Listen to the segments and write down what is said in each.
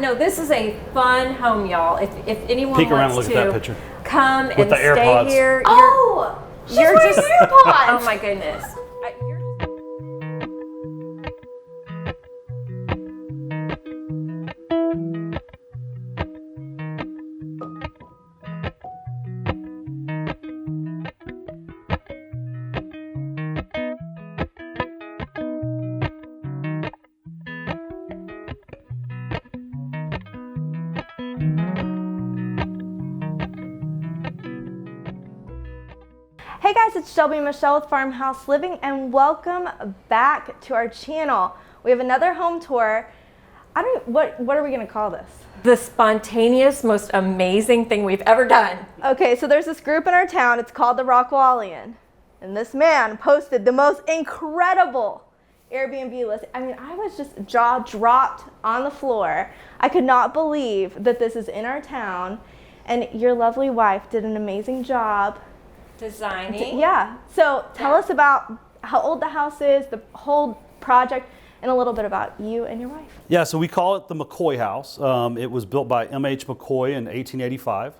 no, this is a fun home, y'all. If anyone Peek around and wants look at to that picture. come With and the stay AirPods. here, She's wearing AirPods. Oh my goodness. Hey guys, it's Shelby and Michelle with Farmhouse Living, and welcome back to our channel. We have another home tour. What are we gonna call this? The spontaneous, most amazing thing we've ever done. Okay, so there's this group in our town, it's called the Rockwallian. And this man posted the most incredible Airbnb list. I mean, I was just jaw dropped on the floor. I could not believe that this is in our town, and your lovely wife did an amazing job Designing. Yeah. So tell us about how old the house is, the whole project, and a little bit about you and your wife. Yeah, so we call it the McCoy House. It was built by M.H. McCoy in 1885.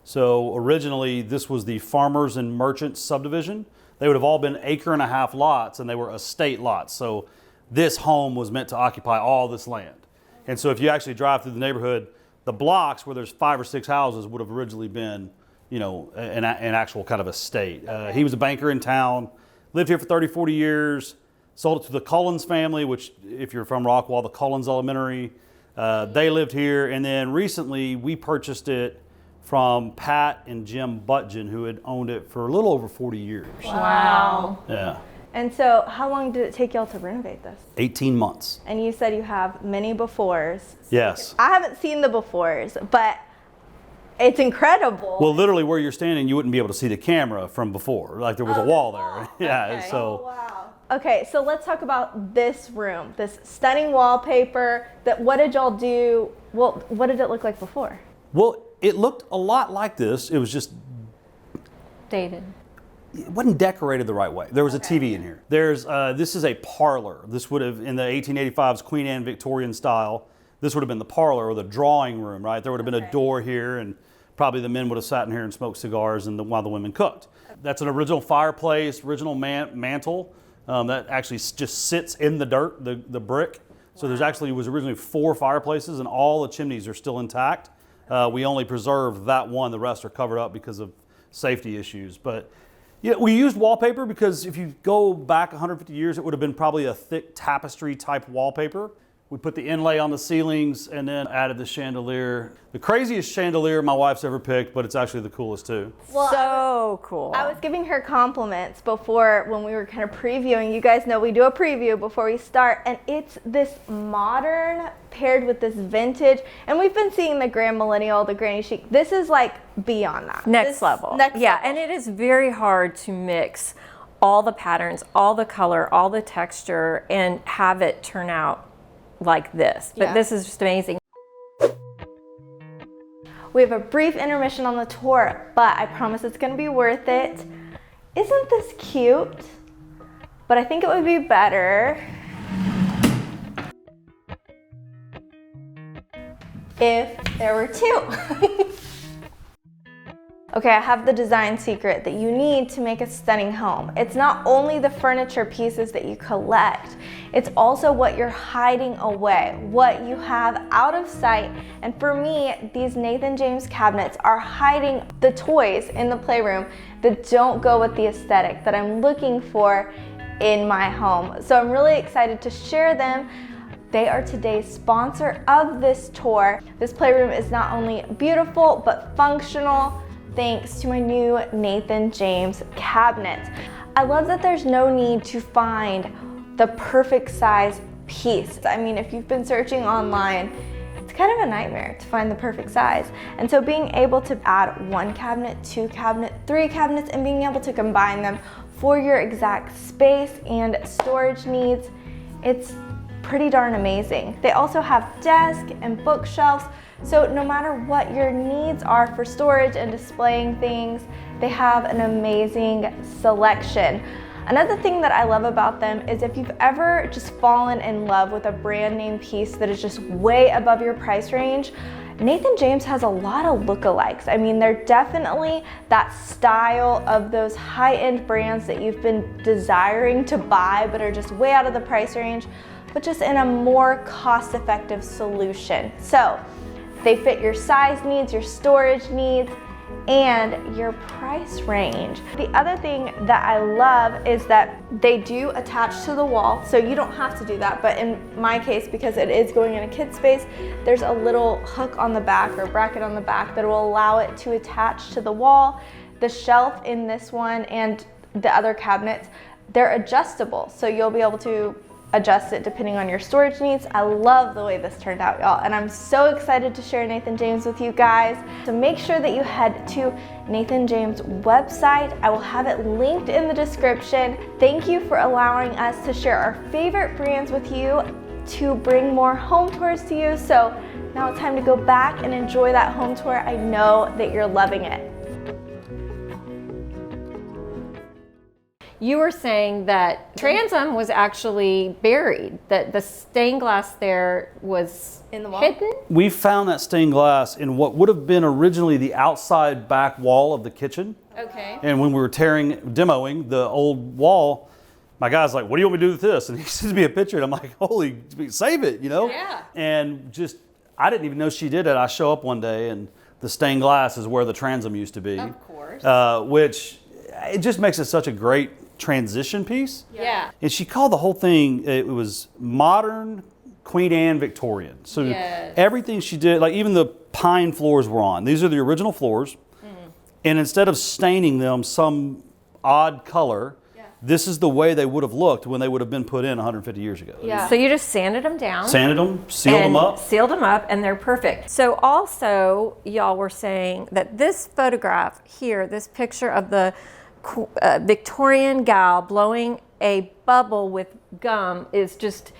So originally this was the Farmers and Merchants subdivision. They would have all been 1.5 acre lots, and they were estate lots. So this home was meant to occupy all this land. And so if you actually drive through the neighborhood, the blocks where there's 5 or 6 houses would have originally been, you know, an actual kind of estate. He was a banker in town, lived here for 30, 40 years, sold it to the Cullens family, which if you're from Rockwall, the Cullens Elementary, they lived here. And then recently we purchased it from Pat and Jim Butgen, who had owned it for a little over 40 years. Wow. Yeah. And so how long did it take y'all to renovate this? 18 months. And you said you have many befores. Yes. I haven't seen the befores, but it's incredible. Well, literally where you're standing, you wouldn't be able to see the camera from before. Like there was a wall there. Yeah, Okay. so. Oh, wow. Okay, so let's talk about this room, this stunning wallpaper. What did y'all do? Well, what did it look like before? Well, it looked a lot like this. It was just, Dated. it wasn't decorated the right way. There was a TV in here. This is a parlor. This would have, in the 1885's Queen Anne Victorian style, this would have been the parlor or the drawing room, right? There would have been a door here, and probably the men would have sat in here and smoked cigars while the women cooked. That's an original fireplace, original mantle that actually just sits in the dirt, the brick. So was originally 4 fireplaces, and all the chimneys are still intact. We only preserved that one. The rest are covered up because of safety issues. But yeah, we used wallpaper because if you go back 150 years, it would have been probably a thick tapestry type wallpaper. We put the inlay on the ceilings and then added the chandelier. The craziest chandelier my wife's ever picked, but it's actually the coolest too. Well, So cool. I was giving her compliments before when we were kind of previewing. You guys know we do a preview before we start, and it's this modern paired with this vintage. And we've been seeing the grand millennial, the granny chic. This is like beyond that. Next level. Next yeah, level. and it is very hard to mix all the patterns, all the color, all the texture, and have it turn out like this. But Yeah. this is just amazing. We have a brief intermission on the tour, but I promise it's gonna be worth it. Isn't this cute? But I think it would be better if there were 2. Okay, I have the design secret that you need to make a stunning home. It's not only the furniture pieces that you collect, it's also what you're hiding away, what you have out of sight. And for me, these Nathan James cabinets are hiding the toys in the playroom that don't go with the aesthetic that I'm looking for in my home. So I'm really excited to share them. They are today's sponsor of this tour. This playroom is not only beautiful, but functional, thanks to my new Nathan James cabinet. I love that there's no need to find the perfect size piece. I mean, if you've been searching online, it's kind of a nightmare to find the perfect size. And so being able to add 1 cabinet, 2 cabinet, 3 cabinets, and being able to combine them for your exact space and storage needs, it's pretty darn amazing. They also have desk and bookshelves, so no matter what your needs are for storage and displaying things, they have an amazing selection. Another thing that I love about them is if you've ever just fallen in love with a brand name piece that is just way above your price range, Nathan James has a lot of lookalikes. I mean, they're definitely that style of those high-end brands that you've been desiring to buy but are just way out of the price range, but just in a more cost-effective solution. So they fit your size needs, your storage needs, and your price range. The other thing that I love is that they do attach to the wall, so you don't have to do that, but in my case, because it is going in a kid's space, there's a little hook on the back or bracket on the back that will allow it to attach to the wall. The shelf in this one and the other cabinets, they're adjustable, so you'll be able to adjust it depending on your storage needs. I love the way this turned out, y'all, and I'm so excited to share Nathan James with you guys. So make sure that you head to Nathan James' website. I will have it linked in the description. Thank you for allowing us to share our favorite brands with you, to bring more home tours to you. So now it's time to go back and enjoy that home tour. I know that you're loving it. You were saying that transom was actually buried, that the stained glass there was In the wall? hidden? We found that stained glass in what would have been originally the outside back wall of the kitchen. Okay. And when we were demoing the old wall, my guy's like, "What do you want me to do with this?" And he sends me a picture, and I'm like, "Holy, save it, you know?" Yeah. And just, I didn't even know she did it. I show up one day, and the stained glass is where the transom used to be. Of course. Which, it just makes it such a great transition piece. Yeah. And she called the whole thing, it was modern Queen Anne Victorian. So Yes. everything she did, like even the pine floors were on. These are the original floors. And instead of staining them some odd color, this is the way they would have looked when they would have been put in 150 years ago. Yeah. So you just sanded them down. Sanded them, sealed them up. Sealed them up, and they're perfect. So also, y'all were saying that this photograph here, this picture of the Victorian gal blowing a bubble with gum is just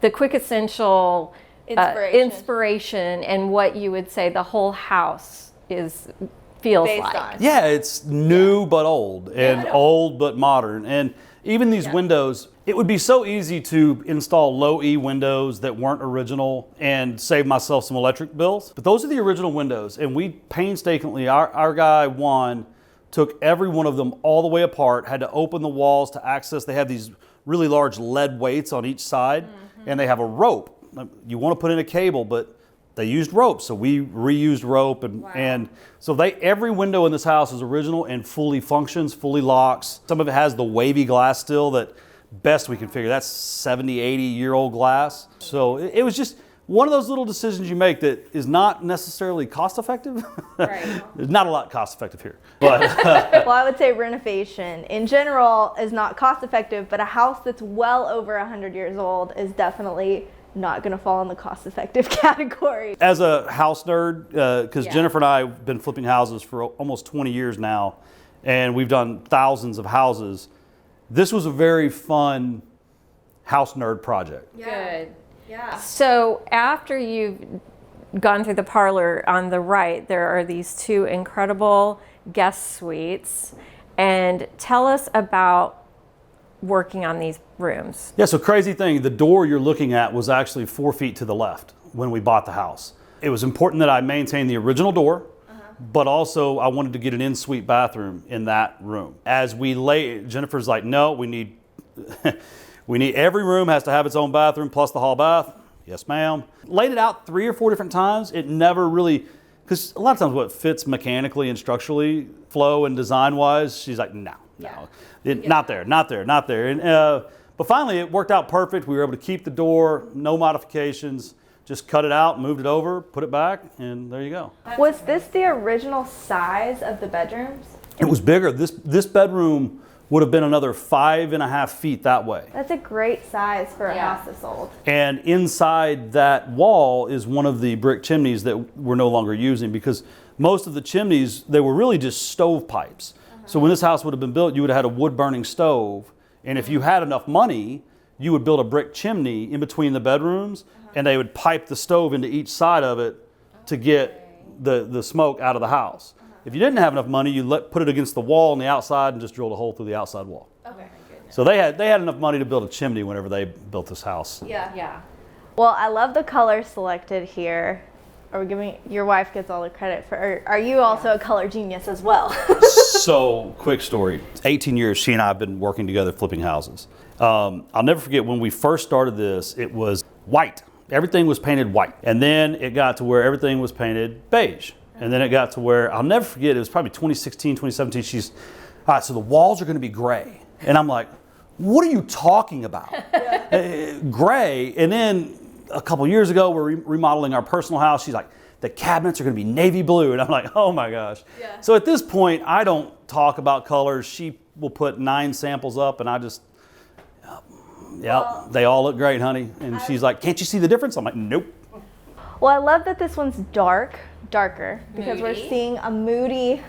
the quintessential inspiration and what you would say the whole house feels Based like. on. Yeah, it's new but old, and old but modern. And even these windows, it would be so easy to install low E windows that weren't original and save myself some electric bills. But those are the original windows, and we painstakingly, our guy Juan took every one of them all the way apart, had to open the walls to access. They have these really large lead weights on each side, and they have a rope. You want to put in a cable, but they used rope, so we reused rope, and so every window in this house is original and fully functions, fully locks. Some of it has the wavy glass still that best we can figure. That's 70, 80-year-old glass. So it was just one of those little decisions you make that is not necessarily cost effective. Right. There's not a lot cost effective here, but Well, I would say renovation in general is not cost effective, but a house that's well over 100 years old is definitely not going to fall in the cost effective category. as a house nerd, because Yeah. Jennifer and I have been flipping houses for almost 20 years now, and we've done thousands of houses, this was a very fun house nerd project. Good. Yeah. So after you've gone through the parlor on the right, there are these two incredible guest suites. And tell us about working on these rooms. Yeah, so crazy thing, the door you're looking at was actually 4 feet to the left when we bought the house. It was important that I maintain the original door, but also I wanted to get an in-suite bathroom in that room. As we Jennifer's like, no, we need every room has to have its own bathroom plus the hall bath. Yes, ma'am. Laid it out 3 or 4 different times. It never really, because a lot of times what fits mechanically and structurally, flow and design-wise, she's like, no. Not there. And, but finally, it worked out perfect. We were able to keep the door, no modifications, just cut it out, moved it over, put it back, and there you go. Was this the original size of the bedrooms? It was bigger. This bedroom would have been another 5.5 feet that way. That's a great size for a house this old. And inside that wall is one of the brick chimneys that we're no longer using, because most of the chimneys, they were really just stove pipes. So when this house would have been built, you would have had a wood burning stove. And if you had enough money, you would build a brick chimney in between the bedrooms, and they would pipe the stove into each side of it to get the smoke out of the house. If you didn't have enough money, you put it against the wall on the outside and just drilled a hole through the outside wall. Okay. So they had enough money to build a chimney whenever they built this house. Yeah. Well, I love the color selected here. Are we giving, your wife gets all the credit for, or are you also a color genius as well? So, quick story. 18 years, she and I have been working together flipping houses. I'll never forget when we first started this, it was white. Everything was painted white. And then it got to where everything was painted beige. And then it got to where, I'll never forget, it was probably 2016, 2017, she's, all right, so the walls are gonna be gray. And I'm like, what are you talking about? Gray. And then a couple years ago, we're remodeling our personal house. She's like, the cabinets are gonna be navy blue. And I'm like, oh my gosh. Yeah. So at this point, I don't talk about colors. She will put 9 samples up and I just, they all look great, honey. And she's like, can't you see the difference? I'm like, nope. Well, I love that this one's darker, because we're seeing a moody,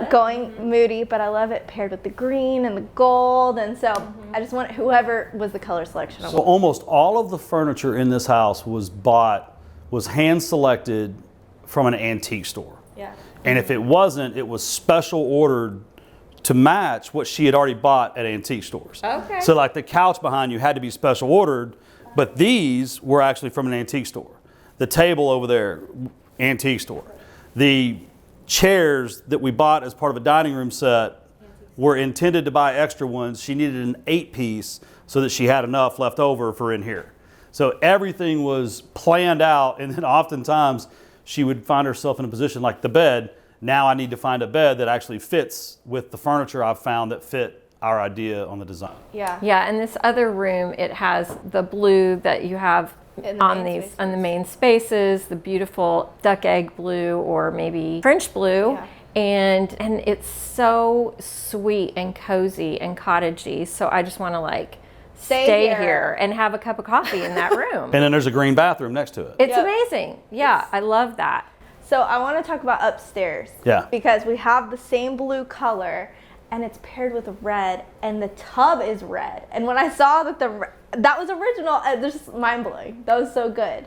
going moody, but I love it paired with the green and the gold. And so I just want whoever was the color selection. So almost all of the furniture in this house was hand selected from an antique store. Yeah. And if it wasn't, it was special ordered to match what she had already bought at antique stores. Okay. So like the couch behind you had to be special ordered, but these were actually from an antique store. The table over there, antique store. The chairs that we bought as part of a dining room set were intended to buy extra ones. She needed an 8-piece so that she had enough left over for in here. So everything was planned out, and then oftentimes she would find herself in a position like the bed. Now I need to find a bed that actually fits with the furniture I've found that fit our idea on the design. Yeah. Yeah, and this other room, it has the blue that you have on the main spaces, the beautiful duck egg blue or maybe French blue. Yeah. And it's so sweet and cozy and cottagey. So I just want to like stay here and have a cup of coffee in that room. And then there's a green bathroom next to it. It's amazing. Yeah, I love that. So I want to talk about upstairs. Yeah. Because we have the same blue color and it's paired with red and the tub is red. And when I saw that that was original, just mind blowing. That was so good.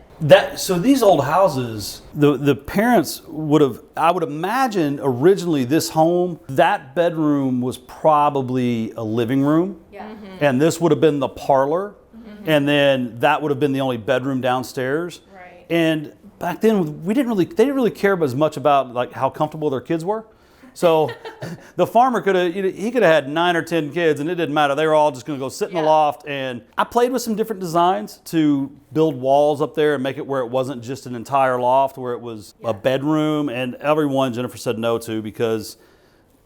So these old houses, the parents would have, I would imagine originally this home, that bedroom was probably a living room. Yeah. Mm-hmm. And this would have been the parlor. Mm-hmm. And then that would have been the only bedroom downstairs. Right. And back then they didn't really care as much about like how comfortable their kids were. So the farmer could have had 9 or 10 kids and it didn't matter. They were all just going to go sit in the loft. And I played with some different designs to build walls up there and make it where it wasn't just an entire loft, where it was a bedroom. And every one Jennifer said no to, because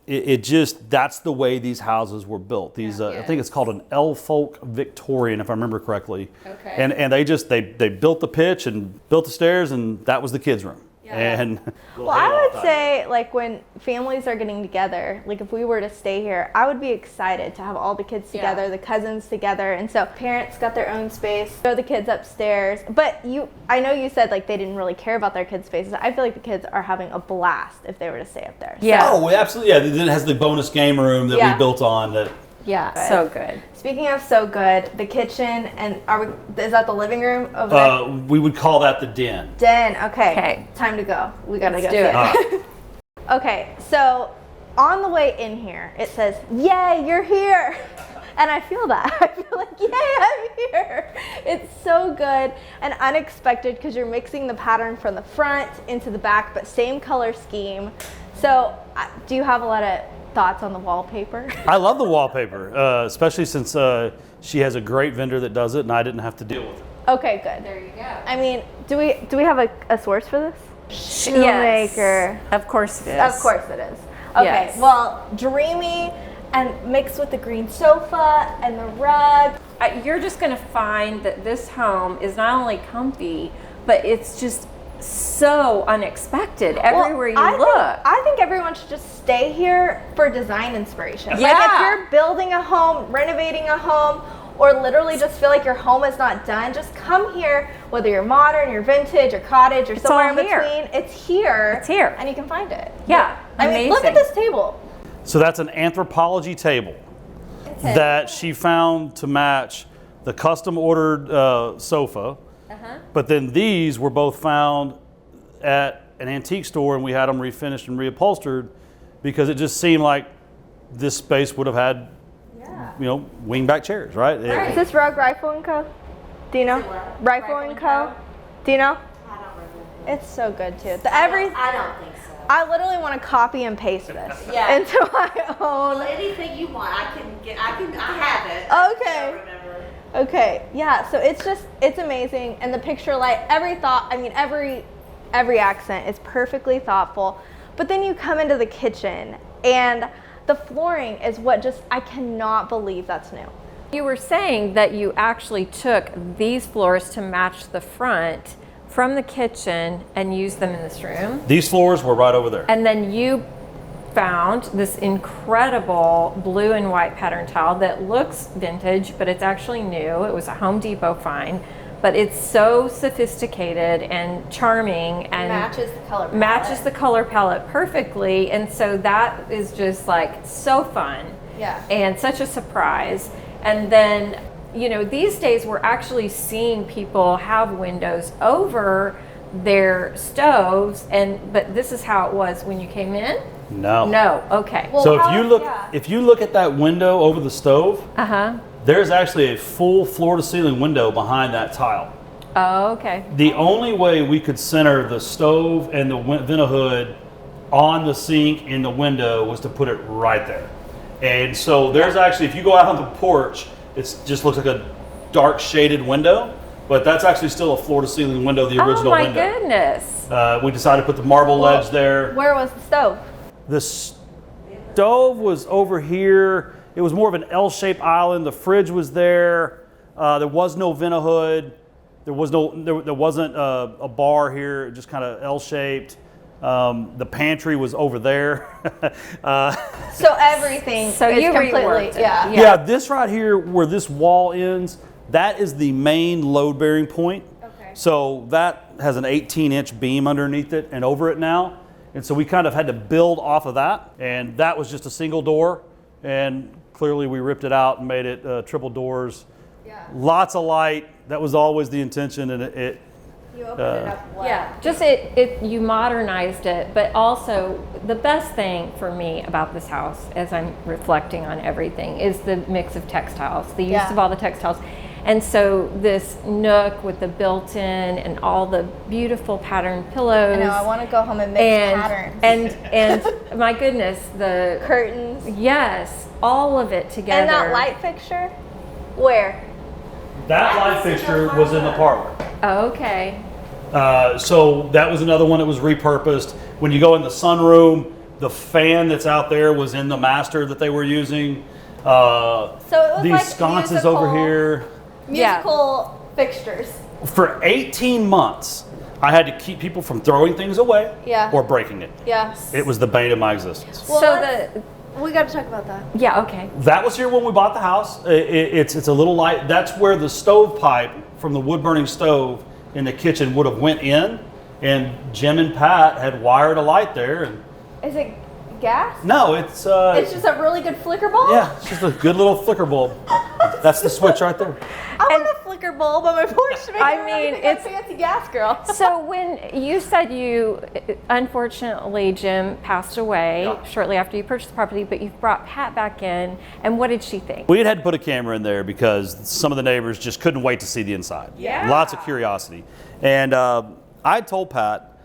it just, that's the way these houses were built. These, I think it's called an Elfolk Victorian, if I remember correctly. Okay. And they built the pitch and built the stairs, and that was the kids' room. Yeah. And well, I would say, like, when families are getting together, like if we were to stay here, I would be excited to have all the kids together, the cousins together. And so parents got their own space, throw the kids upstairs. But I know you said like they didn't really care about their kids' spaces. I feel like the kids are having a blast if they were to stay up there. Yeah. Oh, absolutely. Yeah. Then it has the bonus game room that we built on that. Yeah, good. So good. Speaking of so good, the kitchen, and is that the living room over there? We would call that the den. Den, okay. Time to go. We gotta go see it. Okay, so on the way in here, it says, "Yay, you're here!" And I feel that. I feel like, yay, I'm here. It's so good and unexpected because you're mixing the pattern from the front into the back, but same color scheme. So, do you have a lot of thoughts on the wallpaper? I love the wallpaper, especially since she has a great vendor that does it and I didn't have to deal with it. Okay, good. There you go. I mean, do we have a source for this? Shoemaker. Yes. Of course it is. Of course it is. Okay, yes. Well, Dreamy and mixed with the green sofa and the rug. You're just going to find that this home is not only comfy, but it's just so unexpected everywhere you look. I think everyone should just stay here for design inspiration. Yeah. Like if you're building a home, renovating a home, or literally just feel like your home is not done, just come here, whether you're modern, you're vintage, or cottage, or somewhere in between. It's here. It's here. And you can find it. Yeah. I mean, look at this table. So that's an anthropology table that she found to match the custom ordered sofa. But then these were both found at an antique store, and we had them refinished and reupholstered because it just seemed like this space would have had wingback chairs, right? Is this Rug Rifle & Co? Do you know? Rifle & Co? Do you know? I don't remember. It's so good too. I don't think so. I literally want to copy and paste this Yeah. into my own. Well, anything you want, I have it. Okay. I don't remember. Okay, yeah, so it's amazing. And the picture light, every accent is perfectly thoughtful. But then you come into the kitchen and the flooring is I cannot believe that's new. You were saying that you actually took these floors to match the front from the kitchen and used them in this room. These floors were right over there. And then you found this incredible blue and white pattern tile that looks vintage, but it's actually new. It was a Home Depot find, but it's so sophisticated and charming and matches the color palette perfectly. And so that is just like so fun. Yeah. And such a surprise. And then, these days we're actually seeing people have windows over their stoves, but this is how it was when you came in? No, okay. Well, So if you look at that window over the stove, there's actually a full floor to ceiling window behind that tile. Oh, okay. The only way we could center the stove and the vent hood on the sink in the window was to put it right there. And so there's actually, if you go out on the porch, it just looks like a dark shaded window, but that's actually still a floor to ceiling window, the original window. Oh my goodness. We decided to put the marble ledge there. Where was the stove? The stove was over here. It was more of an L-shaped island. The fridge was there. There was no vent hood. There wasn't a bar here. It just kind of L-shaped. The pantry was over there. So everything So is you completely, reworked it. yeah. Yeah, this right here where this wall ends, that is the main load bearing point. Okay. So that has an 18-inch beam underneath it and over it now. And so we kind of had to build off of that. And that was just a single door. And clearly we ripped it out and made it triple doors. Yeah. Lots of light. That was always the intention. And it You opened it up well. Yeah, just you modernized it, but also the best thing for me about this house, as I'm reflecting on everything, is the mix of textiles, the use of all the textiles. And so this nook with the built-in and all the beautiful patterned pillows. I know, I want to go home and mix patterns. And my goodness, the Curtains. Yes, all of it together. And that light fixture? Where? that light fixture was in the parlor. Okay. So that was another one that was repurposed. When you go in the sunroom, the fan that's out there was in the master that they were using. So it was these like sconces over here. Musical fixtures. For 18 months, I had to keep people from throwing things away or breaking it. Yes. It was the bane of my existence. Well, we got to talk about that. Yeah, okay. That was here when we bought the house. It's a little light. That's where the stovepipe from the wood burning stove in the kitchen would have went in, and Jim and Pat had wired a light there. And is it gas? no, it's just a really good flicker bulb? yeah, it's just a good little flicker bulb. That's the switch right there. I want a flicker bulb on my porch to make I mean, it's a fancy gas girl. So when you said unfortunately, Jim passed away shortly after you purchased the property, but you've brought Pat back in, and what did she think? We had to put a camera in there because some of the neighbors just couldn't wait to see the inside. Yeah. Lots of curiosity. And I told Pat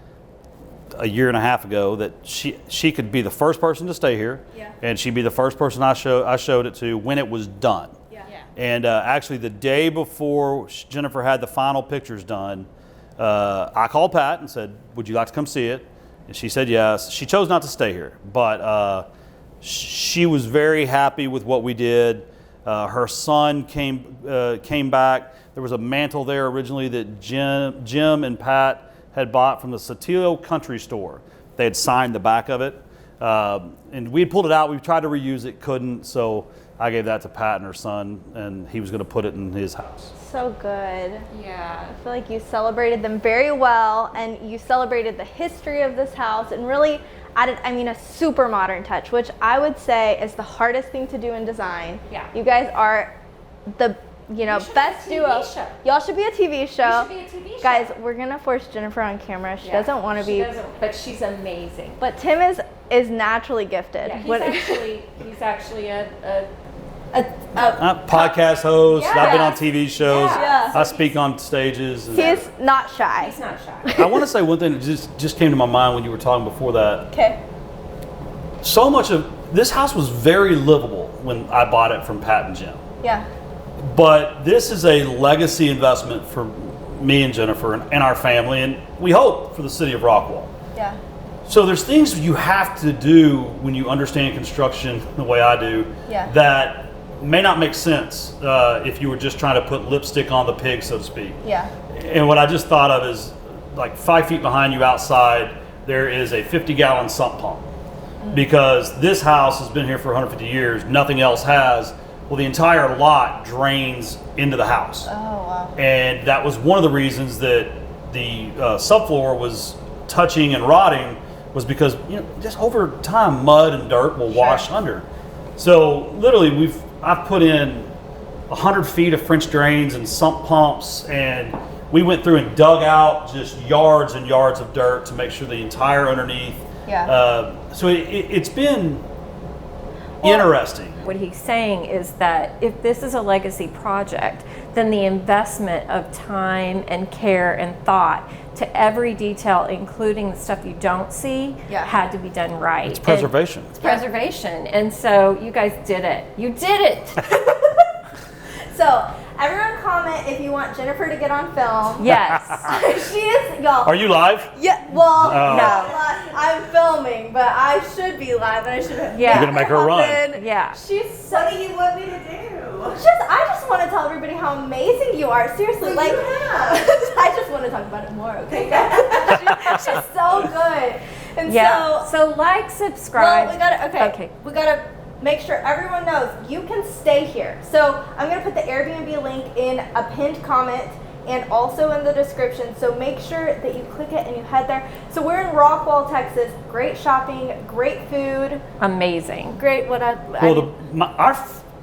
a year and a half ago that she could be the first person to stay here, and she'd be the first person I showed it to when it was done. And actually, the day before Jennifer had the final pictures done, I called Pat and said, "Would you like to come see it?" And she said yes. She chose not to stay here, but she was very happy with what we did. Her son came back. There was a mantle there originally that Jim and Pat had bought from the Sotillo Country Store. They had signed the back of it, and we had pulled it out. We tried to reuse it, couldn't. So I gave that to Pat and her son, and he was going to put it in his house. So good. Yeah. I feel like you celebrated them very well, and you celebrated the history of this house and really added, a super modern touch, which I would say is the hardest thing to do in design. Yeah. You guys are the best duo. Show. Y'all should be a TV show. We should be a TV show. Guys, we're gonna force Jennifer on camera. She doesn't want to be. But she's amazing. But Tim is naturally gifted. Yeah, he's actually a Podcast host. I've been on Yes. TV shows. Yeah. I speak on stages. And He's not shy. He's not shy. I want to say one thing that just came to my mind when you were talking before that. Okay. So much of this house was very livable when I bought it from Pat and Jim. Yeah. But this is a legacy investment for me and Jennifer and our family, and we hope for the city of Rockwall. Yeah. So there's things you have to do when you understand construction the way I do Yeah. that may not make sense if you were just trying to put lipstick on the pig, so to speak. Yeah. And what I just thought of is like 5 feet behind you outside, there is a 50-gallon sump pump. Because this house has been here for 150 years, nothing else has. Well, the entire lot drains into the house. Oh, wow. And that was one of the reasons that the subfloor was touching and rotting, was because just over time mud and dirt will wash under. So literally I've put in 100 feet of French drains and sump pumps, and we went through and dug out just yards and yards of dirt to make sure the entire underneath. Yeah. So it's been interesting. What he's saying is that if this is a legacy project, then the investment of time and care and thought to every detail, including the stuff you don't see, Yeah. had to be done right. It's preservation. It's preservation. And so you guys did it. You did it. So, everyone comment if you want Jennifer to get on film. Yes. She is, y'all. Are you live? Yeah, well, Oh. no. I'm filming, but I should be live, and I should have. Yeah. You're gonna make her run. Yeah. She's so. What do you want me to do? I just want to tell everybody how amazing you are. Seriously, Well, like, you have. I just want to talk about it more, okay? She's so good. And Yeah. so, So like, subscribe. well, we gotta, Okay. we gotta make sure everyone knows you can stay here. So I'm gonna put the Airbnb link in a pinned comment and also in the description. So make sure that you click it and you head there. So we're in Rockwall, Texas. Great shopping, great food, Amazing. great Well,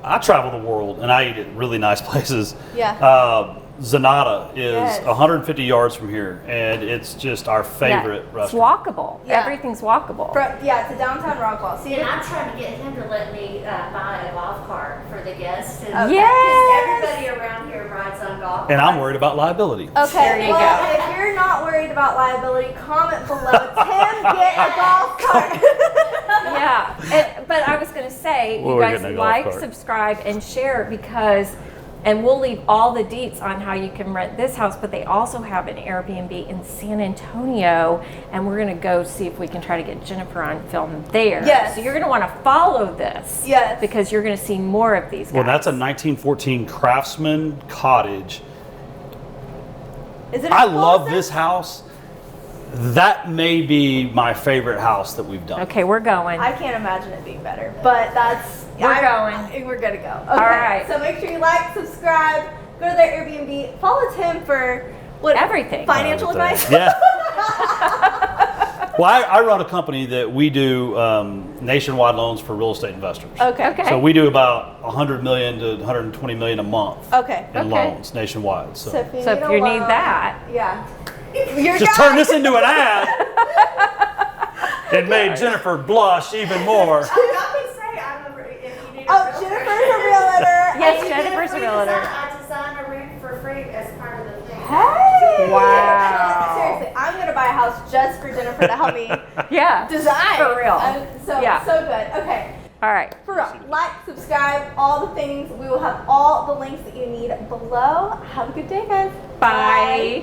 I travel the world and I eat at really nice places. Yeah. Zanata is Yes. 150 yards from here, and it's just our favorite It's restaurant. walkable. Yeah. Everything's walkable. Yeah, to downtown Rockwall. See And it? I'm trying to get him to let me buy a golf cart for the guests. And Okay. Yes. everybody around here rides on golf carts. And I'm worried about liability. Okay, There you well, go. if you're not worried about liability, comment below. Tim, get a golf cart. Yeah, but I was going to say, Well, you we're guys getting a golf like, cart. subscribe, and share because, and we'll leave all the deets on how you can rent this house, but they also have an Airbnb in San Antonio, and we're going to go see if we can try to get Jennifer on film there. Yes. So you're going to want to follow this. Yes. Because you're going to see more of these guys. Well, that's a 1914 Craftsman cottage. Is it? I love this house. That may be my favorite house that we've done. Okay, we're going. I can't imagine it being better, but that's. We're going. We're gonna go. Okay. All right. So make sure you like, subscribe, go to their Airbnb, follow Tim for what? Everything. Financial Everything. advice. Yeah. Well, I run a company that we do nationwide loans for real estate investors. Okay. So we do about 100 million to 120 million a month Okay. in Okay. loans nationwide. So, if you So need if a you need loan- that. yeah. You're just turn this into an ad. It made Jennifer blush even more. Y'all can say I'm a, if you need a Oh, realtor. Jennifer's a realtor. Yes, You get Jennifer's a free realtor. design. I design a room for free as part of the thing. Hey. Wow. Seriously, I'm gonna buy a house just for Jennifer to help me Yeah. design. For real. So Yeah. so good. Okay. All right. For real. Like, subscribe, all the things. We will have all the links that you need below. Have a good day, guys. Bye.